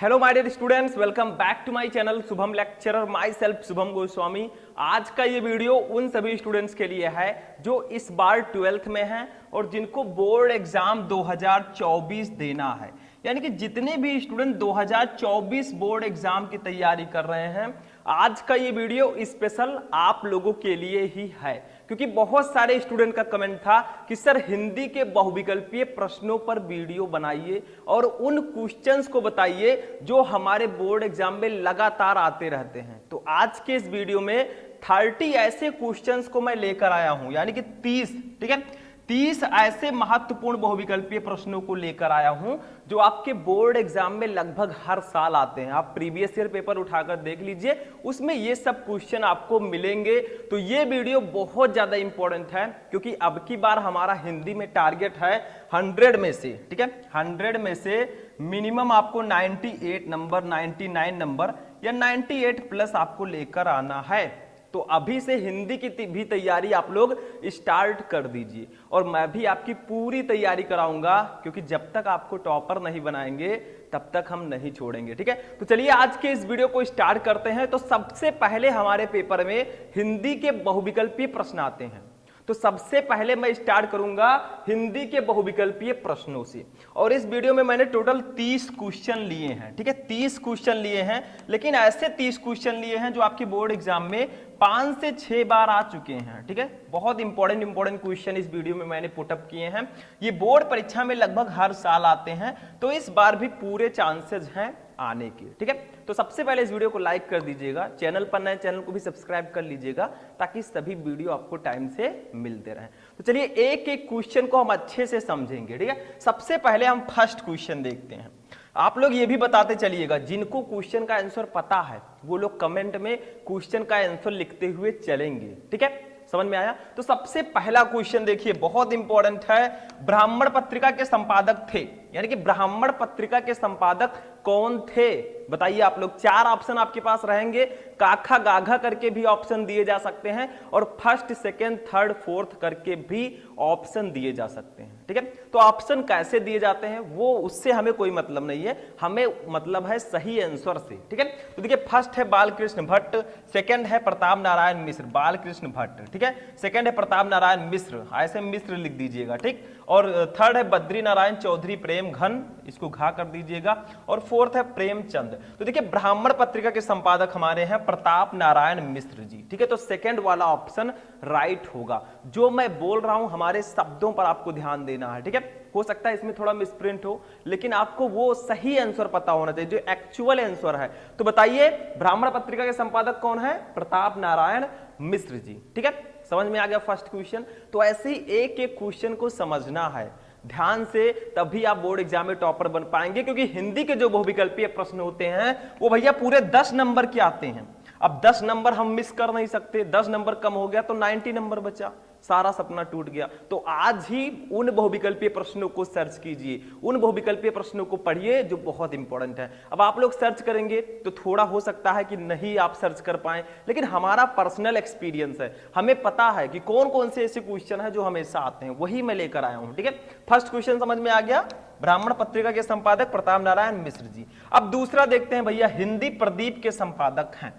Hello my dear students, welcome back to my channel Shubham lecturer, myself Shubham Goswami. आज का ये video उन सभी स्टूडेंट्स के लिए है जो इस बार 12th में हैं और जिनको बोर्ड एग्जाम 2024 देना है। यानी कि जितने भी स्टूडेंट 2024 बोर्ड एग्जाम की तैयारी कर रहे हैं, आज का ये वीडियो स्पेशल आप लोगों के लिए ही है। क्योंकि बहुत सारे स्टूडेंट का कमेंट था कि सर हिंदी के बहुविकल्पीय प्रश्नों पर वीडियो बनाइए और उन क्वेश्चंस को बताइए जो हमारे बोर्ड एग्जाम में लगातार आते रहते हैं। तो आज के इस वीडियो में 30 ऐसे क्वेश्चंस को मैं लेकर आया हूं, यानी कि 30, ठीक है, 30 ऐसे महत्वपूर्ण बहुविकल्पीय प्रश्नों को लेकर आया हूं जो आपके बोर्ड एग्जाम में लगभग हर साल आते हैं। आप प्रीवियस ईयर पेपर उठाकर देख लीजिए, उसमें ये सब क्वेश्चन आपको मिलेंगे। तो ये वीडियो बहुत ज्यादा इंपॉर्टेंट है क्योंकि अब की बार हमारा हिंदी में टारगेट है 100 में से, ठीक है, 100 में से मिनिमम आपको 98 नंबर, 99 नंबर या 98 प्लस आपको लेकर आना है। तो अभी से हिंदी की भी तैयारी आप लोग स्टार्ट कर दीजिए और मैं भी आपकी पूरी तैयारी कराऊंगा, क्योंकि जब तक आपको टॉपर नहीं बनाएंगे तब तक हम नहीं छोड़ेंगे। ठीक है, तो चलिए आज के इस वीडियो को स्टार्ट करते हैं। तो सबसे पहले हमारे पेपर में हिंदी के बहुविकल्पीय प्रश्न आते हैं। तो सबसे पहले मैं स्टार्ट करूंगा हिंदी के बहुविकल्पीय प्रश्नों से, और इस वीडियो में मैंने टोटल 30 क्वेश्चन लिए हैं। ठीक है, 30 क्वेश्चन लिए हैं, लेकिन ऐसे 30 क्वेश्चन लिए हैं जो आपकी बोर्ड एग्जाम में 5 से 6 बार आ चुके हैं। ठीक है, बहुत इंपॉर्टेंट क्वेश्चन इस वीडियो में मैंने पुटअप किए हैं। ये बोर्ड परीक्षा में लगभग हर साल आते हैं, तो इस बार भी पूरे चांसेस हैं आने के। ठीक है, तो सबसे पहले इस वीडियो को लाइक कर दीजिएगा, चैनल पर नए चैनल को भी सब्सक्राइब कर लीजिएगा ताकि सभी वीडियो आपको टाइम से मिलते रहें। तो चलिए एक एक क्वेश्चन को हम अच्छे से समझेंगे। ठीक है, सबसे पहले हम फर्स्ट क्वेश्चन देखते हैं। आप लोग ये भी बताते चलिएगा, जिनको क्वेश्चन का आंसर पता है वो लोग कमेंट में क्वेश्चन का आंसर लिखते हुए चलेंगे। ठीक है, समझ में आया? तो सबसे पहला क्वेश्चन देखिए, बहुत इंपॉर्टेंट है। ब्राह्मण पत्रिका के संपादक थे, यानी कि ब्राह्मण पत्रिका के संपादक कौन थे? बताइए आप लोग। 4 ऑप्शन आपके पास रहेंगे, काखा गाघा करके भी ऑप्शन दिए जा सकते हैं और फर्स्ट, सेकंड, थर्ड, फोर्थ करके भी ऑप्शन दिए जा सकते हैं। ठीक है, तो ऑप्शन कैसे दिए जाते हैं वो उससे हमें कोई मतलब नहीं है, हमें मतलब है सही आंसर से। ठीक है, तो देखिए फर्स्ट है बालकृष्ण भट्ट, सेकंड है प्रताप नारायण मिश्र, बालकृष्ण भट्ट, ठीक है, सेकंड है प्रताप नारायण मिश्र, ऐसे मिश्र लिख दीजिएगा, ठीक, और थर्ड है बद्री नारायण चौधरी प्रेम घन, इसको घा कर दीजिएगा, और फोर्थ है प्रेमचंद। तो देखिए ब्राह्मण पत्रिका के संपादक हमारे हैं प्रताप नारायण मिश्र जी। ठीक है, तो सेकंड वाला ऑप्शन राइट होगा। जो मैं बोल रहा हूं हमारे शब्दों पर आपको ध्यान देना है। ठीक है, हो सकता है इसमें थोड़ा मिसप्रिंट हो, लेकिन आपको वो सही आंसर पता होना चाहिए जो एक्चुअल आंसर है। तो बताइए ब्राह्मण पत्रिका के संपादक कौन है? प्रताप नारायण मिश्र जी। ठीक है, समझ में आ गया फर्स्ट क्वेश्चन। तो ऐसे ही एक एक क्वेश्चन को समझना है ध्यान से, तभी आप बोर्ड एग्जाम में टॉपर बन पाएंगे। क्योंकि हिंदी के जो बहुविकल्पीय प्रश्न होते हैं वो भैया पूरे 10 नंबर के आते हैं। अब 10 नंबर हम मिस कर नहीं सकते, 10 नंबर कम हो गया तो 90 नंबर बचा, सारा सपना टूट गया। तो आज ही उन बहुविकल्पीय प्रश्नों को सर्च कीजिए, उन बहुविकल्पीय प्रश्नों को पढ़िए जो बहुत इंपॉर्टेंट है। अब आप लोग सर्च करेंगे तो थोड़ा हो सकता है कि नहीं आप सर्च कर पाए, लेकिन हमारा पर्सनल एक्सपीरियंस है, हमें पता है कि कौन कौन से ऐसे क्वेश्चन है जो हमेशा आते हैं, वही मैं लेकर आया हूं। ठीक है, फर्स्ट क्वेश्चन समझ में आ गया, ब्राह्मण पत्रिका के संपादक प्रताप नारायण मिश्र जी। अब दूसरा देखते हैं भैया, हिंदी प्रदीप के संपादक हैं।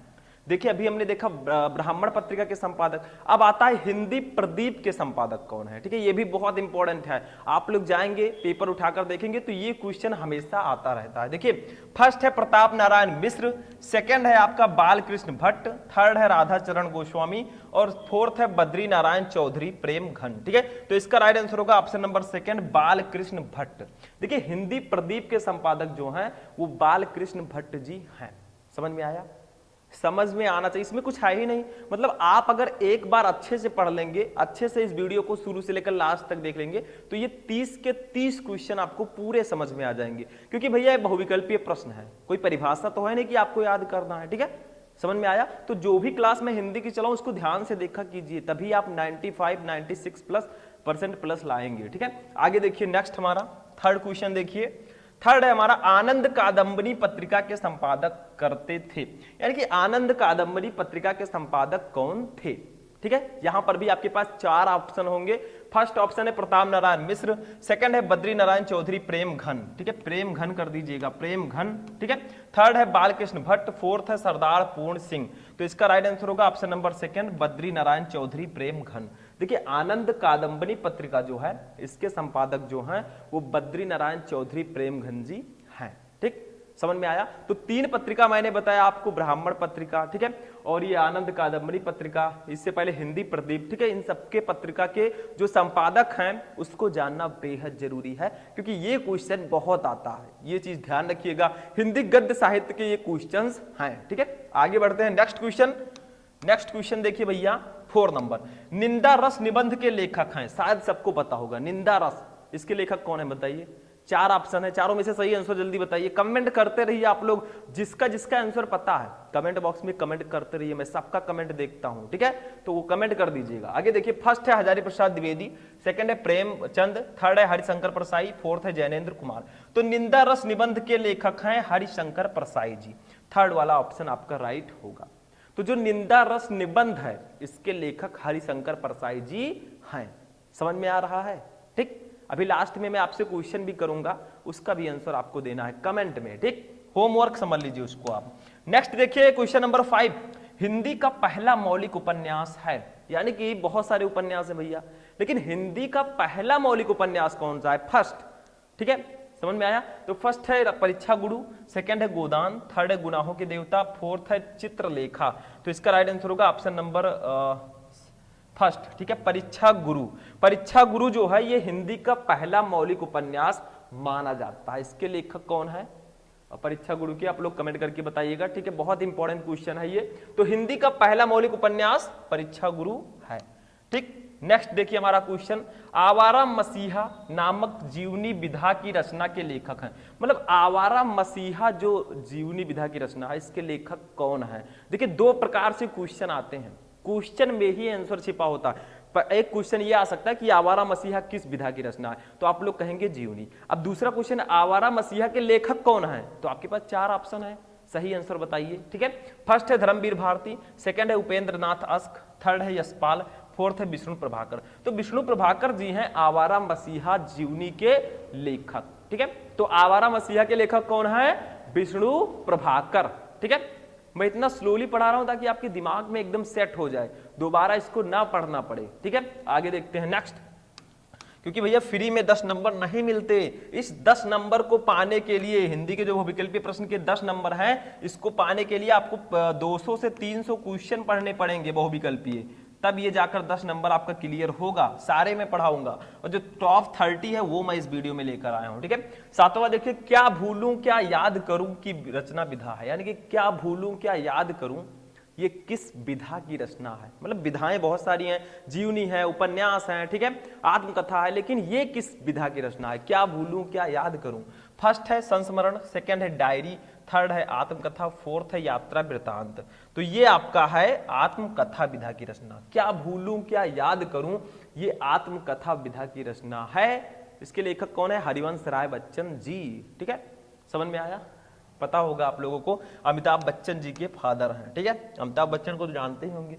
देखिए अभी हमने देखा ब्राह्मण पत्रिका के संपादक, अब आता है हिंदी प्रदीप के संपादक कौन है। ठीक है, ये भी बहुत इंपॉर्टेंट है, आप लोग जाएंगे पेपर उठाकर देखेंगे तो ये क्वेश्चन हमेशा आता रहता है। देखिए फर्स्ट है प्रताप नारायण मिश्र, सेकंड है आपका बालकृष्ण भट्ट, थर्ड है राधा चरण गोस्वामी और फोर्थ है बद्री नारायण चौधरी प्रेम घन। ठीक है, तो इसका राइट आंसर होगा option number second, Balkrishna Bhatt. देखिए हिंदी प्रदीप के संपादक जो हैं वो बालकृष्ण भट्ट जी हैं। समझ में आया? समझ में आना चाहिए, इसमें कुछ है ही नहीं। मतलब आप अगर एक बार अच्छे से पढ़ लेंगे, अच्छे से इस वीडियो को शुरू से लेकर लास्ट तक देख लेंगे तो ये 30 के 30 क्वेश्चन आपको पूरे समझ में आ जाएंगे। क्योंकि भैया ये बहुविकल्पीय प्रश्न है, कोई परिभाषा तो है नहीं कि आपको याद करना है। ठीक है, समझ में आया? तो जो भी क्लास में हिंदी की चलाऊं उसको ध्यान से देखा कीजिए, तभी आप 95 96 प्लस परसेंट प्लस लाएंगे। ठीक है, आगे देखिए नेक्स्ट हमारा थर्ड क्वेश्चन देखिए। थर्ड है हमारा, आनंद कादंबरी पत्रिका के संपादक करते थे, यानी कि आनंद कादंबरी पत्रिका के संपादक कौन थे? ठीक है, यहां पर भी आपके पास 4 ऑप्शन होंगे। फर्स्ट ऑप्शन है प्रताप नारायण मिश्र, सेकंड है बद्री नारायण चौधरी प्रेम घन, ठीक है, प्रेम घन कर दीजिएगा, प्रेम घन, ठीक है। थर्ड है बालकृष्ण भट्ट, फोर्थ है सरदार पूर्ण सिंह। तो इसका राइट आंसर होगा option number second, Badri Narayan Chaudhary Prem Ghan. देखिए आनंद कादंबनी पत्रिका जो है इसके संपादक जो हैं वो बद्री नारायण चौधरी प्रेम घन जी हैं, ठीक, समझ में आया। तो 3 पत्रिका मैंने बताया आपको, ब्राह्मण पत्रिका, ठीक है, और ये आनंद कादंबनी पत्रिका, इससे पहले हिंदी प्रदीप, ठीक है। इन सबके पत्रिका के जो संपादक हैं उसको जानना बेहद जरूरी है, क्योंकि ये क्वेश्चन बहुत आता है, ये चीज ध्यान रखिएगा। हिंदी गद्य साहित्य के ये क्वेश्चंस हैं, ठीक है। आगे बढ़ते हैं, नेक्स्ट क्वेश्चन। नेक्स्ट क्वेश्चन देखिए भैया 4 नंबर, निंदा रस निबंध के लेखक हैं, शायद सबको पता होगा निंदा रस, इसके लेखक कौन है बताइए। 4 ऑप्शन है, चारों में से सही आंसर जल्दी बताइए, कमेंट करते रहिए आप लोग, जिसका जिसका आंसर पता है कमेंट बॉक्स में कमेंट करते रहिए, मैं सबका कमेंट देखता हूं, ठीक है, तो वो कमेंट कर दीजिएगा। आगे देखिए, फर्स्ट है हजारी प्रसाद द्विवेदी, सेकंड है प्रेमचंद, थर्ड है हरिशंकर परसाई, फोर्थ है जैनेन्द्र कुमार। तो निंदा रस निबंध के लेखक हैं हरिशंकर परसाई जी, थर्ड वाला ऑप्शन आपका राइट होगा। तो जो निंदा रस निबंध है इसके लेखक हरिशंकर परसाई जी हैं, समझ में आ रहा है, ठीक। अभी लास्ट में मैं आपसे क्वेश्चन भी करूंगा, उसका भी आंसर आपको देना है कमेंट में, ठीक, होमवर्क समझ लीजिए उसको आप। नेक्स्ट देखिए क्वेश्चन नंबर 5, हिंदी का पहला मौलिक उपन्यास है, यानी कि बहुत सारे उपन्यास है भैया, लेकिन हिंदी का पहला मौलिक उपन्यास कौन सा है, फर्स्ट, ठीक है, समझ में आया। तो फर्स्ट है परीक्षा गुरु, सेकंड है गोदान, थर्ड है गुनाहों के देवता, फोर्थ है चित्रलेखा। तो इसका राइट आंसर होगा ऑप्शन नंबर फर्स्ट, ठीक है, परीक्षा गुरु। परीक्षा गुरु जो है ये हिंदी का पहला मौलिक उपन्यास माना जाता है, इसके लेखक कौन है, परीक्षा गुरु के आप लोग कमेंट करके बताइएगा, ठीक है, बहुत इंपॉर्टेंट क्वेश्चन है ये। तो हिंदी का पहला मौलिक उपन्यास परीक्षा गुरु है, ठीक। नेक्स्ट देखिए हमारा क्वेश्चन, आवारा मसीहा नामक जीवनी विधा की रचना के लेखक हैं, मतलब आवारा मसीहा जो जीवनी विधा की रचना है इसके लेखक कौन है। देखिए 2 प्रकार से क्वेश्चन आते हैं, क्वेश्चन में ही आंसर छिपा होता है। पर एक क्वेश्चन ये आ सकता है कि आवारा मसीहा किस विधा की रचना है, तो आप लोग कहेंगे जीवनी। अब दूसरा क्वेश्चन, आवारा मसीहा के लेखक कौन है, तो आपके पास 4 ऑप्शन है, सही आंसर बताइए, ठीक है। फर्स्ट है धर्मवीर भारती, सेकंड है उपेंद्र नाथ अस्क, थर्ड है यशपाल, फोर्थ है विष्णु प्रभाकर। तो विष्णु प्रभाकर जी हैं आवारा मसीहा जीवनी के लेखक, ठीक है। तो आवारा मसीहा के लेखक कौन है, विष्णु प्रभाकर, ठीक है। मैं इतना स्लोली पढ़ा रहा हूं ताकि आपके दिमाग में एकदम सेट हो जाए, दोबारा इसको ना पढ़ना पड़े, ठीक है। आगे देखते हैं नेक्स्ट, क्योंकि भैया फ्री में 10 नंबर नहीं मिलते, इस 10 नंबर को पाने के लिए, हिंदी के जो बहुविकल्पीय प्रश्न के 10 नंबर हैं, इसको पाने के लिए आपको 200 से 300 क्वेश्चन पढ़ने पड़ेंगे बहुविकल्पीय, तब ये जाकर 10 नंबर आपका क्लियर होगा। सारे में पढ़ाऊंगा, और जो टॉप 30 है वो मैं इस वीडियो में लेकर आया हूं, ठीक है। 7वां देखिए, क्या भूलूं क्या याद करूं की रचना विधा है, यानी कि क्या भूलूं क्या याद करूं ये किस विधा की रचना है, मतलब विधाएं बहुत सारी हैं, जीवनी है, उपन्यास है, ठीक है, आत्मकथा है, लेकिन ये किस विधा की रचना है, क्या भूलूं क्या याद करूं। फर्स्ट है संस्मरण, सेकंड है डायरी, थर्ड है आत्मकथा, फोर्थ है यात्रा वृतांत। तो ये आपका है आत्मकथा विधा की रचना, क्या भूलूं क्या याद करूं ये आत्मकथा विधा की रचना है। इसके लेखक कौन है, हरिवंश राय बच्चन जी, ठीक है, समझ में आया। पता होगा आप लोगों को अमिताभ बच्चन जी के फादर हैं, ठीक है, अमिताभ बच्चन को तो जानते ही होंगे।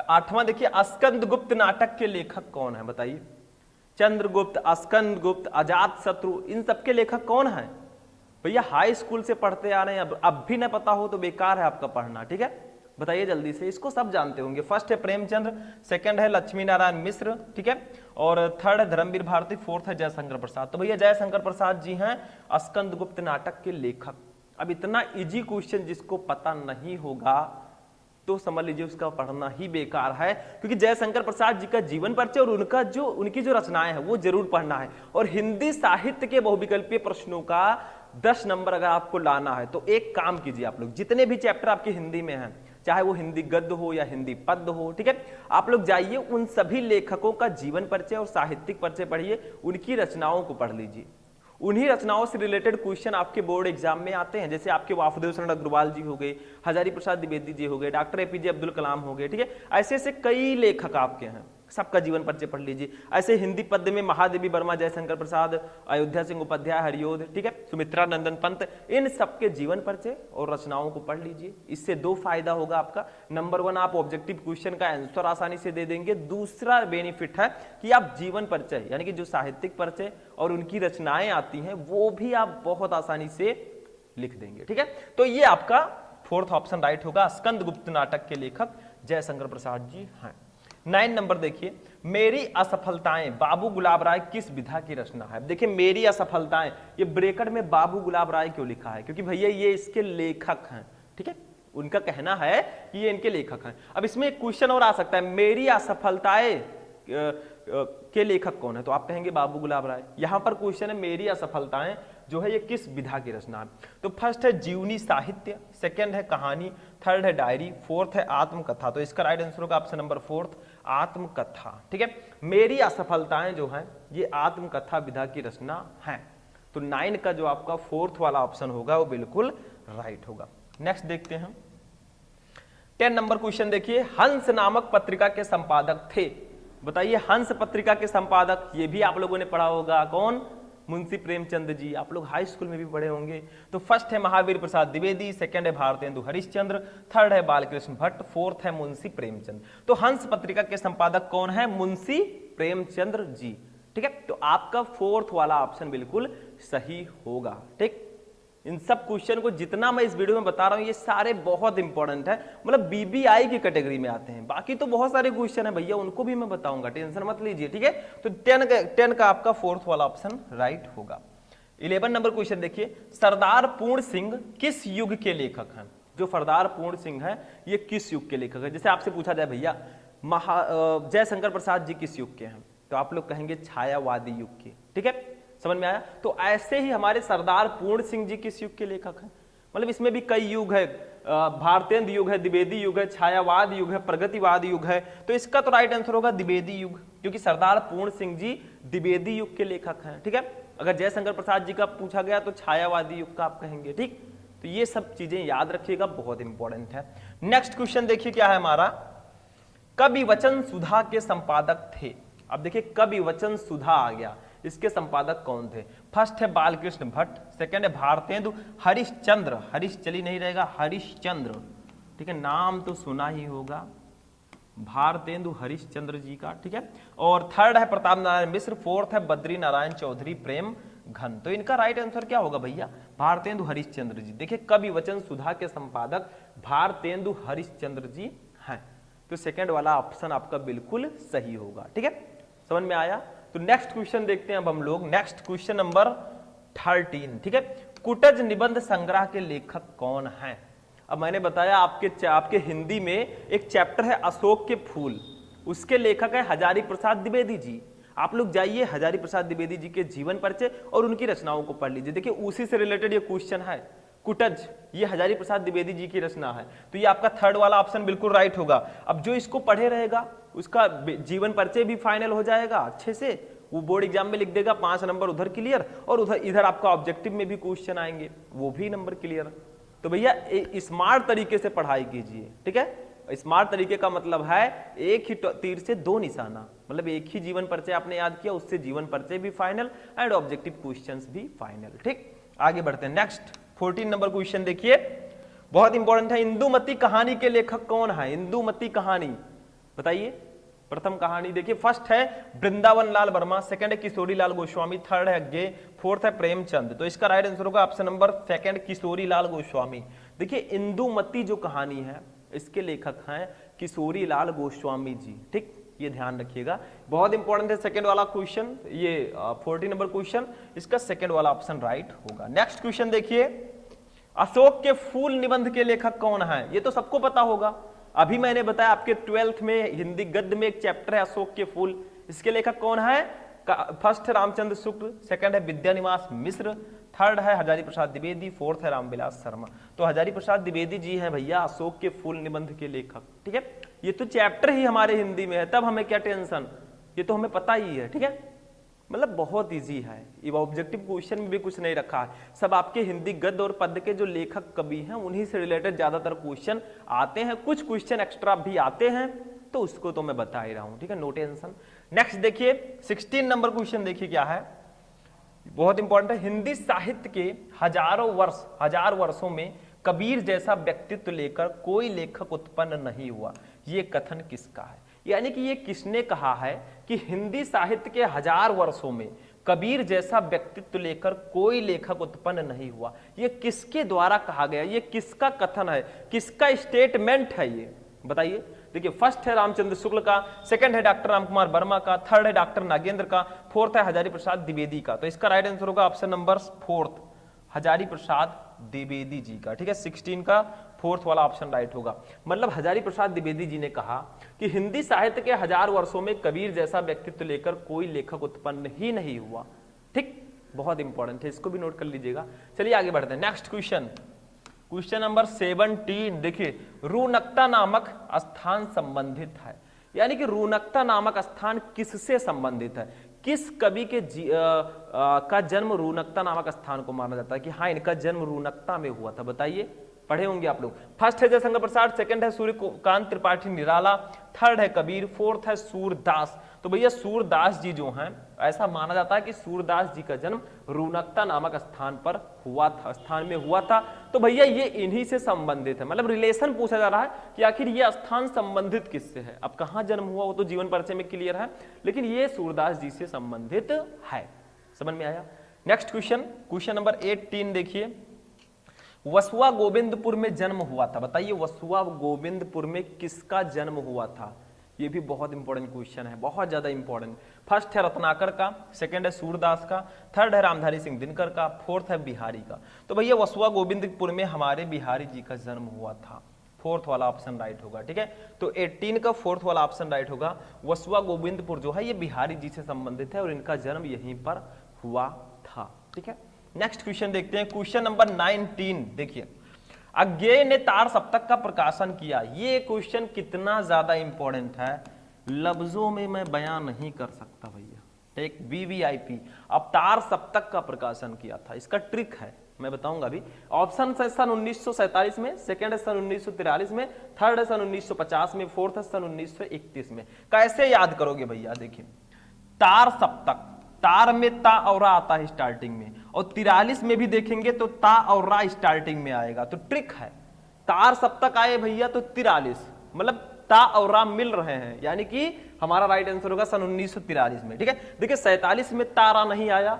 8वां देखिए, स्कंदगुप्त नाटक के लेखक कौन है बताइए। चंद्रगुप्त, स्कंदगुप्त, अजात शत्रु, इन सबके लेखक कौन है भैया, हाई स्कूल से पढ़ते आ रहे हैं, अब भी न पता हो तो बेकार है आपका पढ़ना, ठीक है, बताइए जल्दी से, इसको सब जानते होंगे। फर्स्ट है प्रेमचंद्र, सेकंड है लक्ष्मी नारायण मिश्र, ठीक है, और थर्ड है धर्मवीर भारती, फोर्थ है जयशंकर प्रसाद। तो भैया जयशंकर प्रसाद जी हैं स्कंदगुप्त नाटक के लेखक। अब इतना इजी क्वेश्चन जिसको पता नहीं होगा तो समझ लीजिए उसका पढ़ना ही बेकार है, क्योंकि जयशंकर प्रसाद जी का जीवन परिचय और उनकी जो रचनाएं हैं वो जरूर पढ़ना है। और हिंदी साहित्य के बहुविकल्पीय प्रश्नों का 10 नंबर अगर आपको लाना है तो एक काम कीजिए, आप लोग जितने भी चैप्टर आपके हिंदी में हैं, चाहे वो हिंदी गद्य हो या हिंदी पद्य हो, ठीक है, आप लोग जाइए उन सभी लेखकों का जीवन परिचय और साहित्यिक परिचय पढ़िए, उनकी रचनाओं को पढ़ लीजिए। उन्हीं रचनाओं से रिलेटेड क्वेश्चन आपके बोर्ड एग्जाम में आते हैं, जैसे आपके वासुदेव शरण अग्रवाल जी हो गए, हजारी प्रसाद द्विवेदी जी हो गए, डॉक्टर एपीजे अब्दुल कलाम हो गए, ठीक है, ऐसे ऐसे कई लेखक आपके हैं, सबका जीवन परिचय पढ़ लीजिए। ऐसे हिंदी पद्य में महादेवी वर्मा, जयशंकर प्रसाद, अयोध्या सिंह उपाध्याय, हरिओध, ठीक है, सुमित्रा नंदन पंत, इन सबके जीवन परिचय और रचनाओं को पढ़ लीजिए। इससे दो फायदा होगा आपका। नंबर 1, आप ऑब्जेक्टिव क्वेश्चन का आंसर आसानी से दे देंगे। दूसरा बेनिफिट है कि आप जीवन परिचय यानी कि जो साहित्यिक परिचय और उनकी रचनाएं आती हैं वो भी आप बहुत आसानी से लिख देंगे, ठीक है। तो ये आपका फोर्थ ऑप्शन राइट होगा। स्कंदगुप्त नाटक के लेखक जयशंकर प्रसाद जी हैं। 9 नंबर देखिए, मेरी असफलताएं बाबू गुलाब राय किस विधा की रचना है। देखिए मेरी असफलताएं, ये ब्रैकेट में बाबू गुलाब राय क्यों लिखा है, क्योंकि भैया ये इसके लेखक हैं, ठीक है, उनका कहना है कि ये इनके लेखक हैं। अब इसमें एक क्वेश्चन और आ सकता है, मेरी असफलताएं के लेखक कौन है, तो आप कहेंगे बाबू गुलाब राय। यहां पर क्वेश्चन है मेरी असफलताएं जो है ये किस विधा की रचना है। तो फर्स्ट है जीवनी साहित्य, सेकंड है कहानी, थर्ड है डायरी, फोर्थ है आत्मकथा। तो इसका राइट आंसर होगा ऑप्शन नंबर 4 आत्मकथा, ठीक है। मेरी असफलताएं जो है ये आत्मकथा विधा की रचना है। तो 9 का जो आपका फोर्थ वाला ऑप्शन होगा वो बिल्कुल राइट होगा। नेक्स्ट देखते हैं 10 नंबर क्वेश्चन देखिए, हंस नामक पत्रिका के संपादक थे। बताइए हंस पत्रिका के संपादक, ये भी आप लोगों ने पढ़ा होगा, कौन, मुंशी प्रेमचंद जी। आप लोग हाई स्कूल में भी पढ़े होंगे। तो फर्स्ट है महावीर प्रसाद द्विवेदी, सेकंड है भारतेंदु हरिश्चंद्र, थर्ड है बालकृष्ण भट्ट, फोर्थ है मुंशी प्रेमचंद। तो हंस पत्रिका के संपादक कौन है, मुंशी प्रेमचंद्र जी, ठीक है। तो आपका फोर्थ वाला ऑप्शन बिल्कुल सही होगा, ठीक। इन सब क्वेश्चन को जितना मैं इस वीडियो में बता रहा हूं ये सारे बहुत इंपॉर्टेंट है, मतलब बीबीआई की कैटेगरी में आते हैं। बाकी तो बहुत सारे क्वेश्चन है भैया, उनको भी मैं बताऊंगा, टेंशन मत लीजिए, ठीक है। तो 10 का आपका फोर्थ वाला ऑप्शन राइट होगा। 11 नंबर क्वेश्चन देखिए, सरदार पूर्ण सिंह किस युग के लेखक हैं। जो सरदार पूर्ण सिंह है ये किस युग के लेखक है। जैसे आपसे पूछा जाए भैया जयशंकर प्रसाद जी किस युग के हैं, तो आप लोग कहेंगे छायावादी युग के, ठीक है, समझ में आया। तो ऐसे ही हमारे सरदार पूर्ण सिंह जी किस युग के लेखक हैं, मतलब इसमें भी कई युग है, भारतेंदु युग है, द्विवेदी युग है, छायावाद युग है, प्रगतिवाद युग है। तो इसका तो राइट आंसर होगा द्विवेदी युग, क्योंकि सरदार पूर्ण सिंह जी द्विवेदी युग के लेखक हैं, ठीक है। अगर जयशंकर प्रसाद जी का पूछा गया तो छायावादी युग का आप कहेंगे, ठीक। तो ये सब चीजें याद रखिएगा, बहुत इंपॉर्टेंट है। नेक्स्ट क्वेश्चन देखिए क्या है हमारा, कवि वचन सुधा के संपादक थे। अब देखिए कवि वचन सुधा आ गया, इसके संपादक कौन थे। फर्स्ट है बालकृष्ण भट्ट, सेकंड है भारतेंदु हरिश्चंद्र, हरिश्चली नहीं रहेगा, हरिश्चंद्र, ठीक है, नाम तो सुना ही होगा भारतेंदु हरिश्चंद्र जी का, ठीक है। और थर्ड है प्रताप नारायण मिश्र, फोर्थ है बद्री नारायण चौधरी प्रेम घन। तो इनका राइट आंसर क्या होगा भैया, भारतेंदु हरिश्चंद्र जी। देखिए कवि वचन सुधा के संपादक भारतेंदु हरिश्चंद्र जी हैं। तो सेकंड वाला ऑप्शन आपका बिल्कुल सही होगा, ठीक है, समझ में आया। तो नेक्स्ट क्वेश्चन देखते हैं अब हम लोग, नेक्स्ट क्वेश्चन नंबर 13, ठीक है। कुटज निबंध संग्रह के लेखक कौन हैं। अब मैंने बताया आपके हिंदी में एक चैप्टर है अशोक के फूल, उसके लेखक है हजारी प्रसाद द्विवेदी जी। आप लोग जाइए हजारी प्रसाद द्विवेदी जी के जीवन परिचय और उनकी रचनाओं को पढ़ लीजिए। देखिए उसी से रिलेटेड ये क्वेश्चन है, कुटज ये हजारी प्रसाद द्विवेदी जी की रचना है। तो ये आपका थर्ड वाला ऑप्शन बिल्कुल राइट होगा। अब जो इसको पढ़े रहेगा उसका जीवन परिचय भी फाइनल हो जाएगा अच्छे से, वो बोर्ड एग्जाम में लिख देगा, 5 नंबर उधर क्लियर, और उधर इधर आपका ऑब्जेक्टिव में भी क्वेश्चन आएंगे, वो भी नंबर क्लियर। तो भैया स्मार्ट तरीके से पढ़ाई कीजिए, ठीक है। स्मार्ट तरीके का मतलब है एक ही तीर से दो निशाना, मतलब एक ही जीवन परिचय आपने याद किया, उससे जीवन परिचय भी फाइनल एंड ऑब्जेक्टिव क्वेश्चंस भी फाइनल, ठीक। आगे बढ़ते हैं नेक्स्ट 14 नंबर क्वेश्चन देखिए, बहुत इंपॉर्टेंट है। इंदुमती कहानी के लेखक कौन है। इंदुमती कहानी बताइए, प्रथम कहानी देखिए, फर्स्ट है वृंदावन लाल वर्मा, सेकंड है किशोरी लाल गोस्वामी, थर्ड है गे, फोर्थ है प्रेमचंद। तो इसका राइट आंसर होगा option number second Kishori Lal Goswami. देखिए इंदुमती जो कहानी है इसके लेखक हैं किशोरी लाल गोस्वामी जी, ठीक, ये ध्यान रखिएगा, बहुत इंपॉर्टेंट है सेकंड वाला क्वेश्चन, ये 14 नंबर क्वेश्चन, इसका सेकंड वाला ऑप्शन राइट होगा। नेक्स्ट क्वेश्चन देखिए, अशोक के फूल निबंध के लेखक कौन है। ये तो सबको पता होगा, अभी मैंने बताया आपके 12th में हिंदी गद्य में एक चैप्टर है अशोक के फूल, इसके लेखक कौन है। फर्स्ट है रामचंद्र शुक्ल, सेकंड है विद्यानिवास मिश्र, थर्ड है हजारी प्रसाद द्विवेदी, फोर्थ है रामविलास शर्मा। तो हजारी प्रसाद द्विवेदी जी हैं भैया अशोक के फूल निबंध के लेखक, ठीक है। ये तो चैप्टर ही हमारे हिंदी में है, तब हमें क्या टेंशन, ये तो हमें पता ही है, ठीक है, मतलब बहुत इजी है। ये ऑब्जेक्टिव क्वेश्चन में भी कुछ नहीं रखा है, सब आपके हिंदी गद्य और पद्य के जो लेखक कवि हैं उन्हीं से रिलेटेड ज्यादातर क्वेश्चन आते हैं, कुछ क्वेश्चन एक्स्ट्रा भी आते हैं, तो उसको तो मैं बता ही रहा हूं, ठीक है, नो टेंशन। नेक्स्ट देखिए 16 नंबर क्वेश्चन देखिए क्या है, बहुत इंपॉर्टेंट है। हिंदी साहित्य के हजार वर्षों में कबीर जैसा व्यक्तित्व लेकर कोई लेखक उत्पन्न नहीं हुआ, ये कथन किसका है? यानी कि ये किसने कहा है कि हिंदी साहित्य के 1000 वर्षों में कबीर जैसा व्यक्तित्व लेकर कोई लेखक उत्पन्न नहीं हुआ, ये किसके द्वारा कहा गया, ये किसका कथन है, किसका स्टेटमेंट है, ये बताइए। देखिए फर्स्ट है रामचंद्र शुक्ल का, सेकंड है डॉक्टर रामकुमार वर्मा का, थर्ड है डॉक्टर नागेंद्र का, फोर्थ है हजारी प्रसाद द्विवेदी का। तो इसका राइट आंसर होगा option number fourth, Hazari Prasad Dwivedi ji का, ठीक है। 16 का फोर्थ वाला ऑप्शन राइट होगा। मतलब हजारी प्रसाद द्विवेदी जी ने कहा कि हिंदी साहित्य के 1000 वर्षों में कबीर जैसा व्यक्तित्व लेकर कोई लेखक उत्पन्न ही नहीं हुआ, ठीक, बहुत इंपॉर्टेंट है, इसको भी नोट कर लीजिएगा। चलिए आगे बढ़ते हैं। नेक्स्ट क्वेश्चन, क्वेश्चन नंबर 17 देखिए, रुनकता नामक स्थान संबंधित है, यानी कि रुनकता नामक स्थान किससे संबंधित है, किस कवि के का जन्म रुनकता नामक स्थान को माना जाता है कि हाँ इनका जन्म रुनकता में हुआ था, बताइए, पढ़े होंगे आप लोग। फर्स्ट है जयशंकर प्रसाद, सेकंड है सूर्यकांत त्रिपाठी निराला, थर्ड है कबीर, फोर्थ है सूरदास। तो भैया सूरदास जी जो हैं, ऐसा माना जाता है कि सूरदास जी का जन्म रुनकता नामक स्थान पर हुआ था, स्थान में हुआ था। तो भैया ये इन्हीं से संबंधित है, मतलब रिलेशन पूछा जा रहा है कि आखिर ये स्थान संबंधित किससे है। अब कहां जन्म हुआ वो तो जीवन परिचय में क्लियर है, लेकिन ये सूरदास जी से संबंधित है, समझ में आया। नेक्स्ट क्वेश्चन, क्वेश्चन नंबर 18 देखिए, वसुआ गोविंदपुर में जन्म हुआ था, बताइए वसुआ गोविंदपुर में किसका जन्म हुआ था। ये भी बहुत इंपॉर्टेंट क्वेश्चन है, बहुत ज्यादा इंपॉर्टेंट। फर्स्ट है रत्नाकर का, सेकंड है सूरदास का, थर्ड है रामधारी सिंह दिनकर का, फोर्थ है बिहारी का। तो भैया वसुआ गोविंदपुर में हमारे बिहारी जी का जन्म हुआ था, फोर्थ वाला ऑप्शन राइट होगा, ठीक है। तो 18 का फोर्थ वाला ऑप्शन राइट होगा। वसुआ गोविंदपुर जो है ये बिहारी जी से संबंधित है और इनका जन्म यहीं पर हुआ था, ठीक है। नेक्स्ट क्वेश्चन देखते हैं, क्वेश्चन नंबर 19 देखिए, अज्ञेय ने तार सप्तक का प्रकाशन किया। ये क्वेश्चन कितना ज्यादा इंपॉर्टेंट है, लफ्जों में मैं बयान नहीं कर सकता भैया, एक वीवीआईपी। अब तार सप्तक का प्रकाशन किया था, इसका ट्रिक है, मैं बताऊंगा अभी। ऑप्शन है सन 1947 में, सेकंड है सन 1943 में, थर्ड है सन 1950 में, फोर्थ है सन 1931 में। कैसे याद करोगे भैया, देखिए तार सप्तक, तार में ता और रा आता है स्टार्टिंग में, और 43 में भी देखेंगे तो ता और रा स्टार्टिंग में आएगा। तो ट्रिक है, तार सप्तक आए भैया तो 43, मतलब ता और रा मिल रहे हैं, यानी कि हमारा राइट आंसर होगा सन 1943 में, ठीक है। देखिए 47 में ता रा नहीं आया,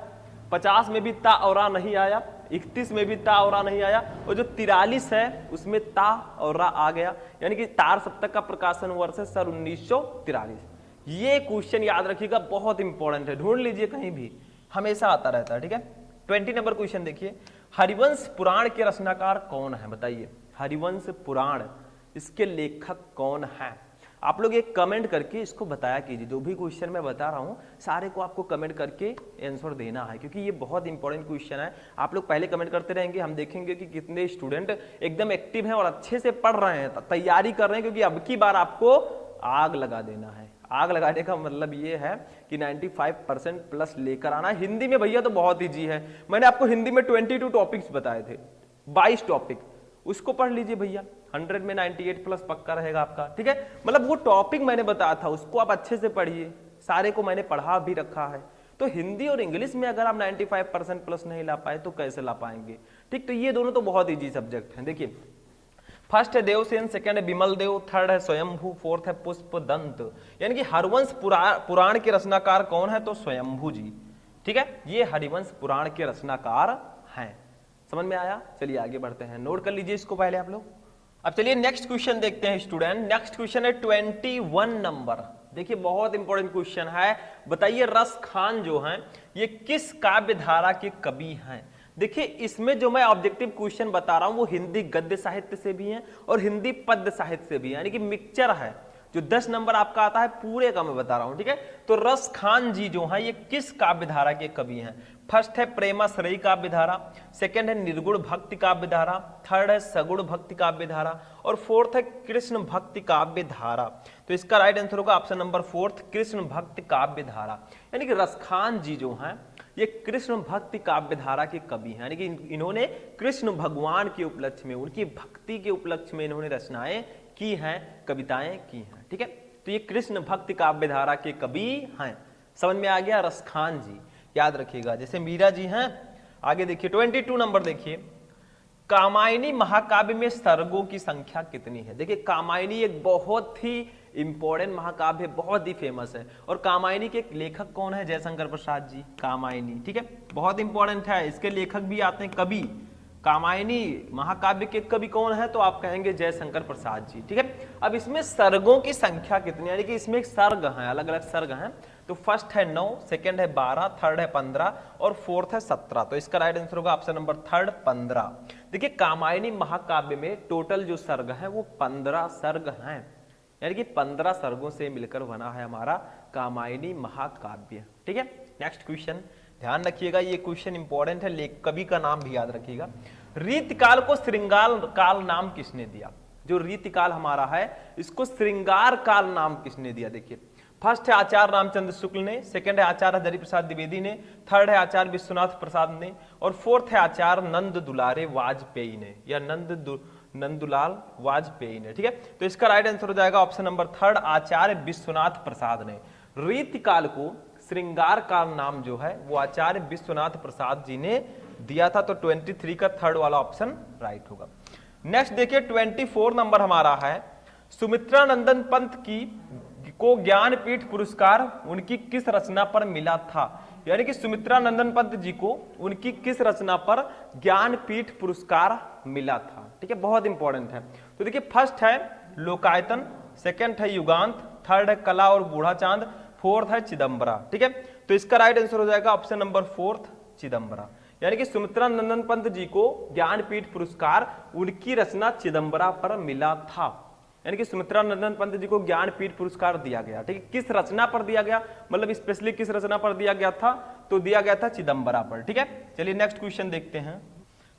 50 में भी ता और रा नहीं आया, 31 में भी ता और रा नहीं आया, और जो 43 है उसमें ता और रा आ गया, यानी कि तार सप्तक का प्रकाशन वर्ष है सन 1943। ये क्वेश्चन याद रखिएगा, बहुत इंपॉर्टेंट है, ढूंढ लीजिए कहीं भी, हमेशा आता रहता है, ठीक है। 20 नंबर क्वेश्चन देखिए, हरिवंश पुराण के रचनाकार कौन है, बताइए हरिवंश पुराण, इसके लेखक कौन है। आप लोग एक कमेंट करके इसको बताया कीजिए, जो भी क्वेश्चन मैं बता रहा हूं सारे को आपको कमेंट करके आंसर देना है, क्योंकि ये बहुत इंपॉर्टेंट क्वेश्चन है। आप लोग पहले कमेंट करते रहेंगे, हम देखेंगे कि कितने स्टूडेंट एकदम एक्टिव हैं और अच्छे से पढ़ रहे हैं, तैयारी कर रहे हैं, क्योंकि अब की बार आपको आग लगा देना है। आग लगाने का मतलब ये है कि 95% प्लस लेकर आना। हिंदी में भैया तो बहुत ईजी है, मैंने आपको हिंदी में 22 टॉपिक्स बताए थे, 22 टॉपिक, उसको पढ़ लीजिए भैया, 100 में 98 प्लस पक्का रहेगा आपका, ठीक है। मतलब वो टॉपिक मैंने बताया था उसको आप अच्छे से पढ़िए, सारे को मैंने पढ़ा भी रखा है। तो हिंदी और इंग्लिश में अगर आप 95% प्लस नहीं ला पाए तो कैसे ला पाएंगे, ठीक। तो ये दोनों तो बहुत ईजी सब्जेक्ट हैं। देखिए फर्स्ट है देवसेन, सेकंड है बिमल देव, थर्ड है स्वयंभू, फोर्थ है पुष्पदंत। यानी कि हरिवंश पुराण के रचनाकार कौन है, तो स्वयंभू जी, ठीक है। ये हरिवंश पुराण के रचनाकार हैं, समझ में आया। चलिए आगे बढ़ते हैं, नोट कर लीजिए इसको पहले आप लोग। अब चलिए नेक्स्ट क्वेश्चन देखते हैं स्टूडेंट। नेक्स्ट क्वेश्चन है 21 नंबर, देखिए बहुत इंपॉर्टेंट क्वेश्चन है। बताइए रस खान जो हैं ये किस काव्य धारा के कवि हैं। देखिए इसमें जो मैं ऑब्जेक्टिव क्वेश्चन बता रहा हूं वो हिंदी गद्य साहित्य से भी है और हिंदी पद्य साहित्य से भी है, यानी कि मिक्सचर है। जो 10 नंबर आपका आता है पूरे का मैं बता रहा हूं, ठीक है। तो रस खान जी जो हैं ये किस काव्य धारा के कवि हैं। फर्स्ट है प्रेमाश्रयी काव्य धारा, सेकंड है निर्गुण भक्ति काव्य धारा, थर्ड है सगुण भक्ति काव्य धारा, और फोर्थ है कृष्ण भक्ति काव्य धारा। तो इसका राइट आंसर होगा ऑप्शन नंबर फोर्थ, कृष्ण भक्ति काव्य धारा। यानी कि रस खान जी जो हैं ये कृष्ण भक्ति काव्य धारा के कवि हैं, यानी कि इन्होंने कृष्ण भगवान के उपलक्ष्य में, उनकी भक्ति के उपलक्ष्य में इन्होंने रचनाएं की हैं, कविताएं की हैं, ठीक है। तो ये कृष्ण भक्ति काव्य धारा के कवि हैं। समझ में आ गया? रसखान जी, याद रखिएगा। जैसे मीरा जी हैं। आगे देखिए 22 नंबर देखिए, कामायनी महाकाव्य में सर्गों की संख्या कितनी है? देखिए कामायनी एक बहुत ही इंपॉर्टेंट महाकाव्य, बहुत ही फेमस है। और कामायनी के लेखक कौन है? जयशंकर प्रसाद जी। कामायनी, ठीक है, बहुत इंपॉर्टेंट है। इसके लेखक भी आते हैं कवि। कामायनी महाकाव्य के कवि कौन है? तो आप कहेंगे जयशंकर प्रसाद जी, ठीक है। अब इसमें सर्गों की संख्या कितनी, यानी कि इसमें एक सर्ग है, अलग अलग सर्ग हैं। तो फर्स्ट है 9, सेकंड है 12, थर्ड है 15 और फोर्थ है 17। तो इसका राइट आंसर होगा ऑप्शन नंबर थर्ड 15। देखिए कामायनी महाकाव्य में टोटल जो सर्ग है वो 15 सर्ग हैं, यानी कि 15 सर्गों से मिलकर बना है हमारा कामायनी महाकाव्य, ठीक है। नेक्स्ट क्वेश्चन ध्यान रखिएगा, ये क्वेश्चन इंपॉर्टेंट है, कवि का नाम भी याद रखिएगा। रीतिकाल को श्रृंगार काल नाम किसने दिया? जो रीतिकाल हमारा है इसको श्रृंगार काल नाम किसने दिया? देखिए फर्स्ट है आचार्य रामचंद्र शुक्ल ने, सेकंड है आचार्य हरि प्रसाद द्विवेदी ने, थर्ड है आचार्य विश्वनाथ प्रसाद ने और फोर्थ है आचार्य नंद दुलारे वाजपेयी ने, या नंदुलाल वाजपेयी ने, ठीक है। तो इसका राइट आंसर हो जाएगा ऑप्शन नंबर थर्ड आचार्य विश्वनाथ प्रसाद ने। रीतिकाल को श्रृंगार काल नाम जो है वो आचार्य विश्वनाथ प्रसाद जी ने दिया था। तो 23 का थर्ड वाला ऑप्शन राइट होगा। नेक्स्ट देखिए 24 नंबर हमारा है, सुमित्रा नंदन पंत को ज्ञानपीठ पुरस्कार उनकी किस रचना पर मिला था? यानी कि सुमित्रा नंदन पंत जी को उनकी किस रचना पर ज्ञानपीठ पुरस्कार मिला था? ठीक है, बहुत इंपॉर्टेंट है। तो देखिए फर्स्ट है लोकायतन, सेकंड है युगांत, थर्ड है कला और बूढ़ा चांद, फोर्थ है चिदंबरा, ठीक है। तो इसका राइट आंसर हो जाएगा ऑप्शन नंबर फोर्थ चिदंबरा। यानी कि सुमित्रा नंदन पंत जी को ज्ञानपीठ पुरस्कार उनकी रचना चिदंबरा पर मिला था, यानी कि सुमित्रा नंदन पंत जी को ज्ञानपीठ पुरस्कार दिया गया, ठीक है। किस रचना पर दिया गया, मतलब स्पेशली किस रचना पर दिया गया था? तो दिया गया था चिदंबरा पर, ठीक है। चलिए नेक्स्ट क्वेश्चन देखते हैं।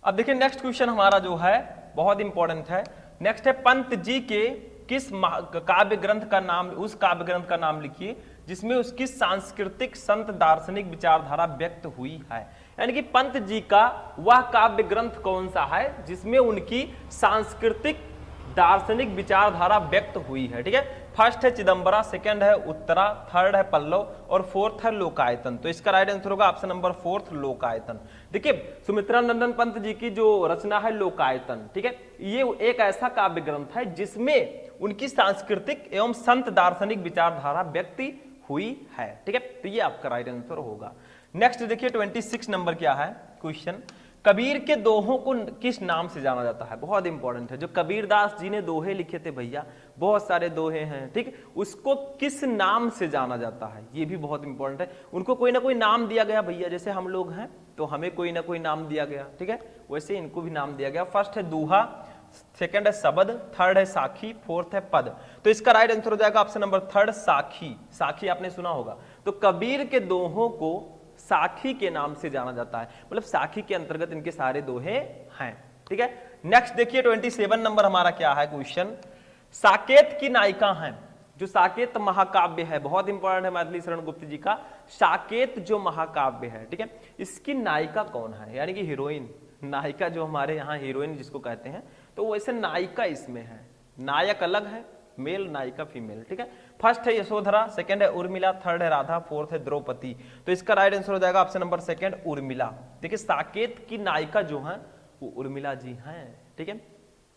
अब देखिए नेक्स्ट क्वेश्चन हमारा जो है बहुत इंपॉर्टेंट है। नेक्स्ट है पंत जी के किस काव्य ग्रंथ का नाम, उस काव्य ग्रंथ का नाम लिखिए जिसमें उसकी सांस्कृतिक संत दार्शनिक विचारधारा व्यक्त हुई है। यानी कि पंत जी का वह काव्य ग्रंथ कौन सा है जिसमें उनकी सांस्कृतिक दार्शनिक विचारधारा व्यक्त हुई है, ठीक है। फर्स्ट है चिदंबरा, सेकंड है उत्तरा, थर्ड है पल्लव और फोर्थ है लोकायतन। तो इसका राइट आंसर होगा ऑप्शन नंबर फोर्थ लोकायतन। देखिए सुमित्रा नंदन पंत जी की जो रचना है लोकायतन, ठीक है, ये एक ऐसा काव्य ग्रंथ है जिसमें उनकी सांस्कृतिक एवं संत दार्शनिक विचारधारा व्यक्ति हुई है, ठीक है। तो ये आपका राइट आंसर होगा। नेक्स्ट देखिए 26 नंबर क्या है क्वेश्चन, कबीर के दोहों को किस नाम से जाना जाता है? बहुत इंपॉर्टेंट है। जो कबीरदास जी ने दोहे लिखे थे भैया, बहुत सारे दोहे हैं, ठीक, उसको किस नाम से जाना जाता है? ये भी बहुत इंपॉर्टेंट है। उनको कोई ना कोई नाम दिया गया भैया, जैसे हम लोग हैं तो हमें कोई ना कोई नाम दिया गया, ठीक है, वैसे इनको भी नाम दिया गया। फर्स्ट है दूहा, सेकंड है शबद, थर्ड है साखी, फोर्थ है पद। तो इसका राइट आंसर हो जाएगा ऑप्शन नंबर थर्ड साखी। साखी आपने सुना होगा। तो कबीर के दोहों को साखी के नाम से जाना जाता है, मतलब साखी के अंतर्गत इनके सारे दोहे हैं, ठीक है। नेक्स्ट देखिए 27 नंबर हमारा क्या है क्वेश्चन, साकेत की नायिका हैं। जो साकेत महाकाव्य है बहुत इंपॉर्टेंट है, मैथिली शरण गुप्त जी का साकेत जो महाकाव्य है, ठीक है, इसकी नायिका कौन है? यानी कि हीरोइन, नायिका जो हमारे यहाँ हीरोइन जिसको कहते हैं, तो वैसे नायिका इसमें है। नायक अलग है, मेल, नायिका फीमेल, ठीक है। फर्स्ट है यशोधरा, सेकंड है उर्मिला, थर्ड है राधा, फोर्थ है द्रौपदी। तो इसका राइट आंसर हो जाएगा ऑप्शन नंबर सेकंड उर्मिला। देखिए साकेत की नायिका जो है वो उर्मिला जी हैं, ठीक है,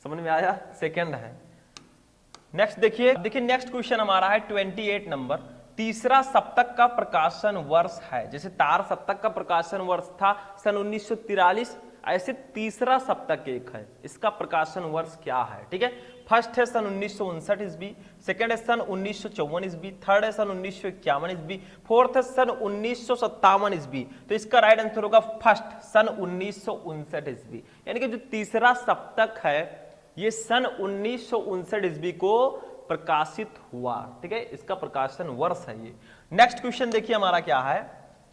समझ में आया? सेकंड है। नेक्स्ट देखिए नेक्स्ट क्वेश्चन हमारा है 28 नंबर, तीसरा सप्तक का प्रकाशन वर्ष है। जैसे तार सप्तक का प्रकाशन वर्ष था सन 1943, ऐसे तीसरा सप्तक एक है, इसका प्रकाशन वर्ष क्या है? ठीक है, फर्स्ट है सन 1959 ईस्वी, सेकंड है सन 1954 ईस्वी, थर्ड है सन 1951 ईस्वी, फोर्थ है सन 1957 ईस्वी। तो इसका राइट आंसर होगा फर्स्ट सन 1959 ईस्वी। यानी कि जो तीसरा सप्तक है ये सन 1959 ईस्वी को प्रकाशित हुआ, ठीक है, इसका प्रकाशन वर्ष है ये। नेक्स्ट क्वेश्चन देखिए हमारा क्या है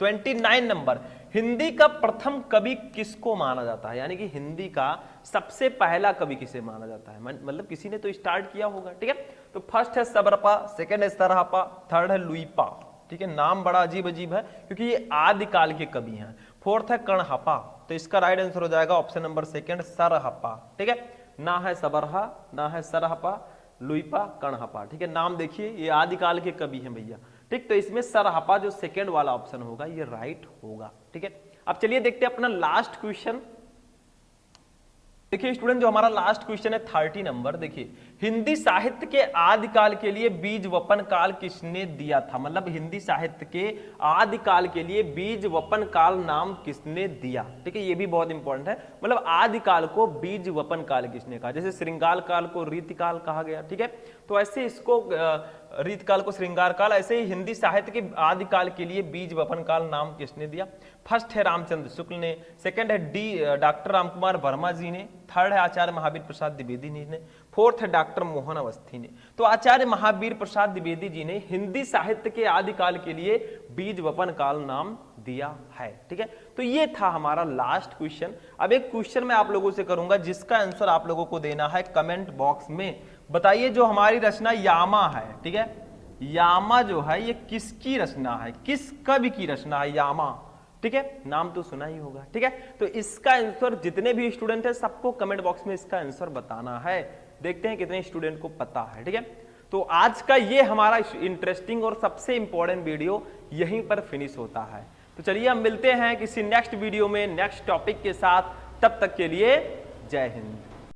29 नंबर, हिंदी का प्रथम कवि किसको माना जाता है? यानी कि हिंदी का सबसे पहला कवि किसे माना जाता है? मतलब किसी ने तो स्टार्ट किया होगा, ठीक है। तो फर्स्ट है सबरपा, सेकंड है सरहपा, थर्ड है लुईपा, ठीक है, नाम बड़ा अजीब अजीब है क्योंकि ये आदिकाल के कवि हैं। फोर्थ है कणहपा। तो इसका राइट आंसर हो जाएगा ऑप्शन नंबर सेकंड सरहपा, ठीक है, ना है सबरहा, ना है सरहपा, लुइपा कणहपा। ठीक है, नाम देखिए, ये आदिकाल के कवि हैं भैया। ठीक, तो इसमें सरहपा जो सेकेंड वाला ऑप्शन होगा ये राइट होगा। ठीक है, अब चलिए देखते हैं अपना लास्ट क्वेश्चन। देखिए स्टूडेंट, जो हमारा लास्ट क्वेश्चन है 30 नंबर, देखिए हिंदी साहित्य के आदिकाल के लिए बीज वपन काल किसने दिया था? मतलब हिंदी साहित्य के आदिकाल के लिए बीज वपन काल नाम किसने दिया? ठीक है, ये भी बहुत इंपॉर्टेंट है। मतलब आदिकाल को बीज वपन काल किसने कहा? जैसे श्रृंगार काल को रीतिकाल कहा गया। ठीक है, तो ऐसे इसको रीतकाल को श्रृंगार काल, ऐसे ही हिंदी साहित्य के आदिकाल के लिए बीज वपन काल नाम किसने दिया? फर्स्ट है रामचंद्र शुक्ल ने, सेकंड है डॉक्टर रामकुमार वर्मा जी ने, थर्ड है आचार्य महावीर प्रसाद द्विवेदी जी ने, फोर्थ है डॉक्टर मोहन अवस्थी ने। तो आचार्य महावीर प्रसाद द्विवेदी जी ने हिंदी साहित्य के आदिकाल के लिए बीज वपन काल नाम दिया है। ठीक है, तो ये था हमारा लास्ट क्वेश्चन। अब एक क्वेश्चन मैं आप लोगों से करूंगा जिसका आंसर आप लोगों को देना है कमेंट बॉक्स में। बताइए, जो हमारी रचना यामा है, ठीक है, यामा जो है ये किसकी रचना है? किस कवि की रचना है यामा? ठीक है, नाम तो सुना ही होगा। ठीक है, तो इसका आंसर जितने भी स्टूडेंट है सबको कमेंट बॉक्स में इसका आंसर बताना है। देखते हैं कितने स्टूडेंट को पता है। ठीक है, तो आज का ये हमारा इंटरेस्टिंग और सबसे इंपॉर्टेंट वीडियो यहीं पर फिनिश होता है। तो चलिए हम मिलते हैं किसी नेक्स्ट वीडियो में नेक्स्ट टॉपिक के साथ। तब तक के लिए जय हिंद।